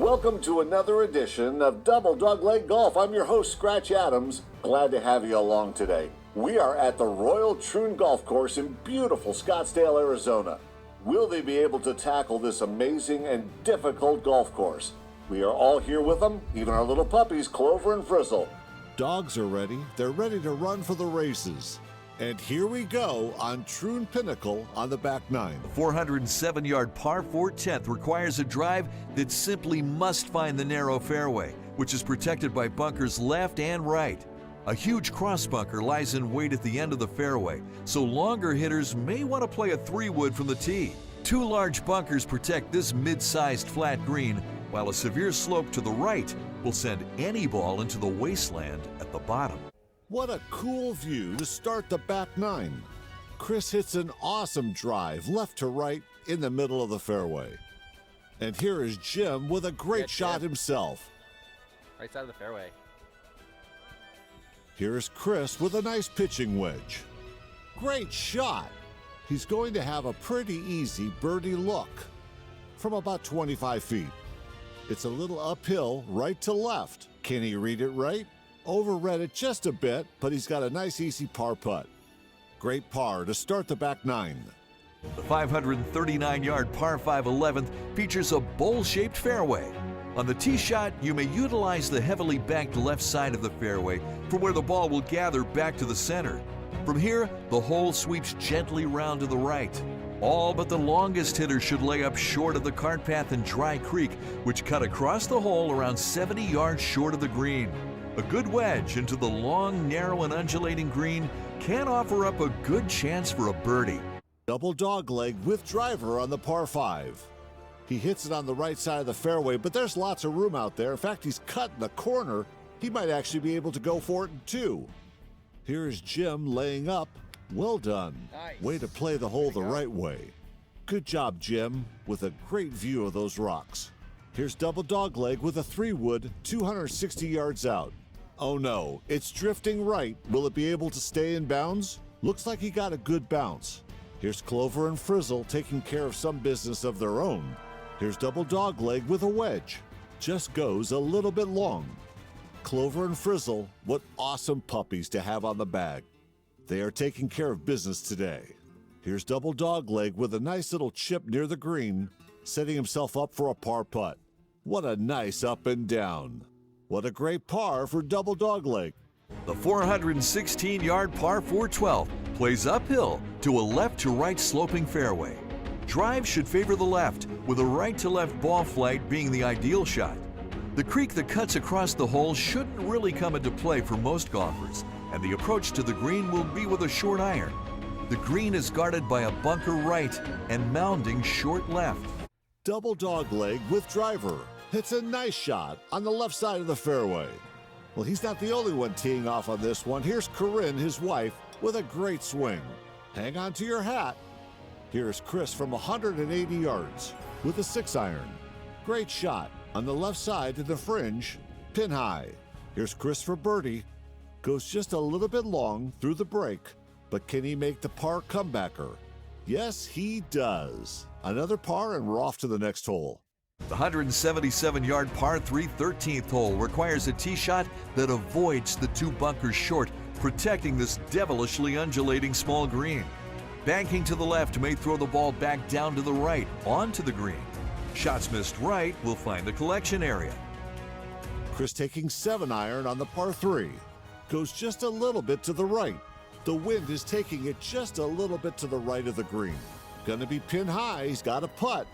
welcome to another edition of Double Dogleg Golf. I'm your host, Scratch Adams. Glad to have you along today. We are at the Royal Troon Golf Course in beautiful Scottsdale, Arizona. Will they be able to tackle this amazing and difficult golf course? We are all here with them, even our little puppies, Clover and Frizzle. Dogs are ready. They're ready to run for the races. And here we go on Troon Pinnacle on the back nine. The 407-yard par 4 10th requires a drive that simply must find the narrow fairway, which is protected by bunkers left and right. A huge cross bunker lies in wait at the end of the fairway, so longer hitters may want to play a 3-wood from the tee. 2 large bunkers protect this mid-sized flat green, while a severe slope to the right will send any ball into the wasteland at the bottom. What a cool view to start the back nine. Chris hits an awesome drive left to right in the middle of the fairway. And here is Jim with a great shot himself. Right side of the fairway. Here is Chris with a nice pitching wedge. Great shot. He's going to have a pretty easy birdie look from about 25 feet. It's a little uphill right to left. Can he read it right? Overread it just a bit, but he's got a nice easy par putt. Great par to start the back nine. The 539-yard par 5 11th features a bowl-shaped fairway. On the tee shot, you may utilize the heavily banked left side of the fairway for where the ball will gather back to the center. From here, the hole sweeps gently round to the right. All but the longest hitter should lay up short of the cart path and dry creek, which cut across the hole around 70 yards short of the green. A good wedge into the long, narrow, and undulating green can offer up a good chance for a birdie. Double dogleg with driver on the par 5. He hits it on the right side of the fairway, but there's lots of room out there. In fact, he's cut in the corner. He might actually be able to go for it in 2. Here is Jim laying up. Well done. Nice. Way to play the hole the right way. Good job, Jim, with a great view of those rocks. Here's double dogleg with a 3-wood, 260 yards out. Oh no, it's drifting right. Will it be able to stay in bounds? Looks like he got a good bounce. Here's Clover and Frizzle taking care of some business of their own. Here's double dogleg with a wedge. Just goes a little bit long. Clover and Frizzle, what awesome puppies to have on the bag. They are taking care of business today. Here's double dogleg with a nice little chip near the green, setting himself up for a par putt. What a nice up and down. What a great par for double dogleg. The 416-yard par 4 12 plays uphill to a left-to-right sloping fairway. Drive should favor the left, with a right-to-left ball flight being the ideal shot. The creek that cuts across the hole shouldn't really come into play for most golfers, and the approach to the green will be with a short iron. The green is guarded by a bunker right and mounding short left. Double dogleg with driver. Hits a nice shot on the left side of the fairway. Well, he's not the only one teeing off on this one. Here's Corinne, his wife, with a great swing. Hang on to your hat. Here's Chris from 180 yards with a 6-iron. Great shot on the left side to the fringe, pin high. Here's Chris for birdie. Goes just a little bit long through the break, but can he make the par comebacker? Yes, he does. Another par and we're off to the next hole. The 177-yard par 3 13th hole requires a tee shot that avoids the 2 bunkers short, protecting this devilishly undulating small green. Banking to the left may throw the ball back down to the right, onto the green. Shots missed right will find the collection area. Chris taking 7-iron on the par 3. Goes just a little bit to the right. The wind is taking it just a little bit to the right of the green. Gonna be pin high, he's got a putt.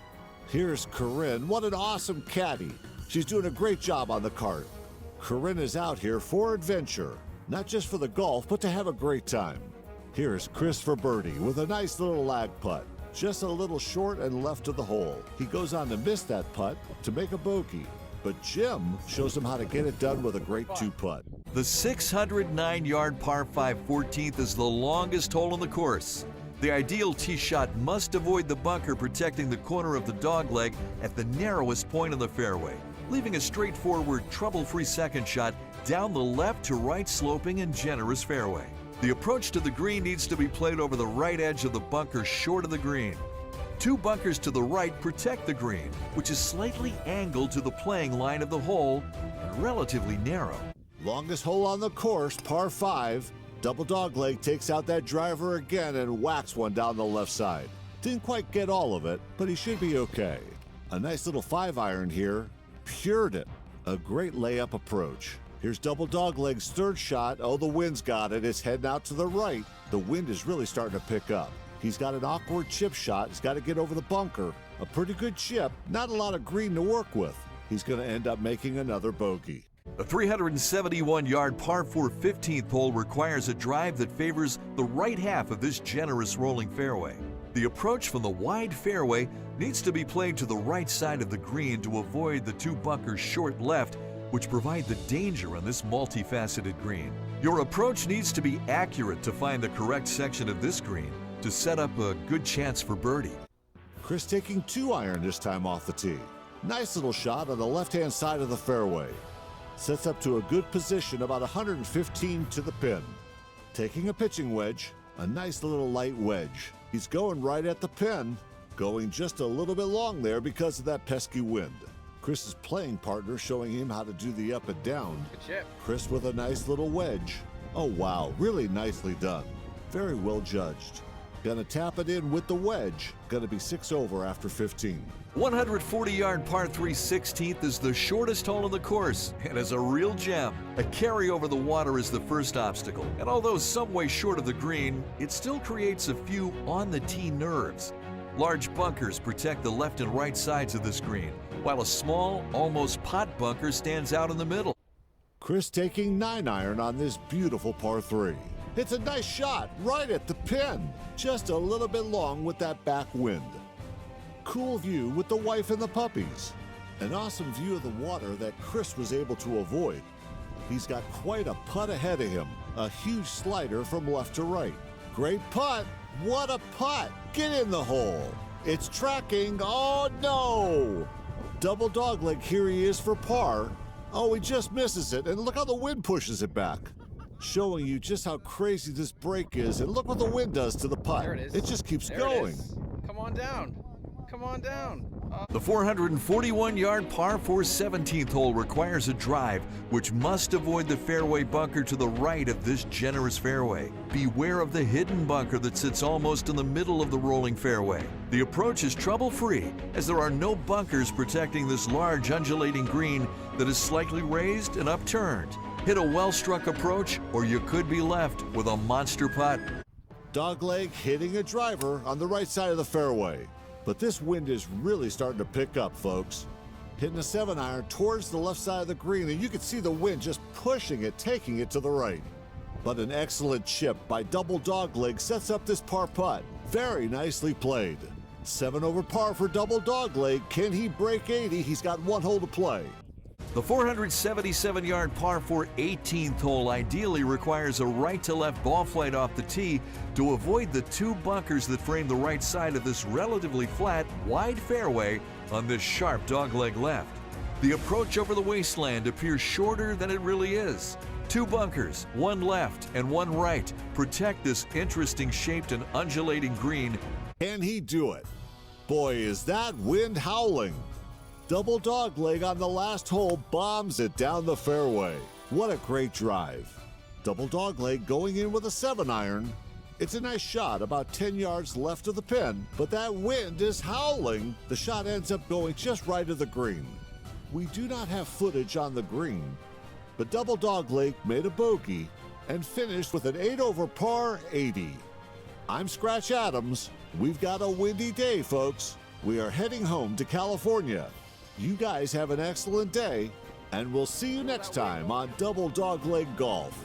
Here's Corinne. What an awesome caddy. She's doing a great job on the cart. Corinne is out here for adventure, not just for the golf, but to have a great time. Here's Chris for birdie with a nice little lag putt. Just a little short and left of the hole. He goes on to miss that putt to make a bogey. But Jim shows him how to get it done with a great 2-putt. The 609-yard par 5 14th is the longest hole in the course. The ideal tee shot must avoid the bunker protecting the corner of the dogleg at the narrowest point of the fairway, leaving a straightforward, trouble-free second shot down the left to right sloping and generous fairway. The approach to the green needs to be played over the right edge of the bunker short of the green. Two bunkers to the right protect the green, which is slightly angled to the playing line of the hole and relatively narrow. Longest hole on the course, par 5. Double Dogleg takes out that driver again and whacks one down the left side. Didn't quite get all of it, but he should be okay. A nice little 5-iron here. Pured it. A great layup approach. Here's Double Dogleg's third shot. Oh, the wind's got it. It's heading out to the right. The wind is really starting to pick up. He's got an awkward chip shot. He's got to get over the bunker. A pretty good chip. Not a lot of green to work with. He's going to end up making another bogey. The 371-yard par 4 15th hole requires a drive that favors the right half of this generous rolling fairway. The approach from the wide fairway needs to be played to the right side of the green to avoid the two bunkers short left, which provide the danger on this multifaceted green. Your approach needs to be accurate to find the correct section of this green to set up a good chance for birdie. Chris taking 2-iron this time off the tee. Nice little shot on the left-hand side of the fairway. Sets up to a good position about 115 to the pin. Taking a pitching wedge, a nice little light wedge. He's going right at the pin, going just a little bit long there because of that pesky wind. Chris's playing partner showing him how to do the up and down. Good chip. Chris with a nice little wedge. Oh wow, really nicely done. Very well judged. Gonna tap it in with the wedge. Gonna be 6 over after 15. 140-yard par 3 16th is the shortest hole in the course and is a real gem. A carry over the water is the first obstacle, and although some way short of the green, it still creates a few on-the-tee nerves. Large bunkers protect the left and right sides of this green, while a small, almost pot bunker stands out in the middle. Chris taking 9-iron on this beautiful par 3. It's a nice shot right at the pin. Just a little bit long with that back wind. Cool view with the wife and the puppies. An awesome view of the water that Chris was able to avoid. He's got quite a putt ahead of him. A huge slider from left to right. Great putt. What a putt. Get in the hole. It's tracking. Oh no. Double Dogleg, here he is for par. Oh, he just misses it, and look how the wind pushes it back. Showing you just how crazy this break is, and look what the wind does to the putt. There it is. It just keeps There going. It is. Come on down. Come on down. The 441-yard par 4 17th hole requires a drive, which must avoid the fairway bunker to the right of this generous fairway. Beware of the hidden bunker that sits almost in the middle of the rolling fairway. The approach is trouble-free, as there are no bunkers protecting this large undulating green that is slightly raised and upturned. Hit a well-struck approach, or you could be left with a monster putt. Dogleg hitting a driver on the right side of the fairway. But this wind is really starting to pick up, folks. Hitting a 7-iron towards the left side of the green, and you can see the wind just pushing it, taking it to the right. But an excellent chip by Double Dogleg sets up this par putt. Very nicely played. 7 over par for Double Dogleg. Can he break 80? He's got 1 hole to play. The 477-yard par 4 18th hole ideally requires a right-to-left ball flight off the tee to avoid the two bunkers that frame the right side of this relatively flat, wide fairway on this sharp dogleg left. The approach over the wasteland appears shorter than it really is. Two bunkers, one left and one right, protect this interesting shaped and undulating green. Can he do it? Boy, is that wind howling. Double Dogleg on the last hole bombs it down the fairway. What a great drive. Double Dogleg going in with a 7-iron. It's a nice shot about 10 yards left of the pin, but that wind is howling. The shot ends up going just right of the green. We do not have footage on the green, but Double Dogleg made a bogey and finished with an 8 over par 80. I'm Scratch Adams. We've got a windy day, folks. We are heading home to California. You guys have an excellent day, and we'll see you next time on Double Dogleg Golf.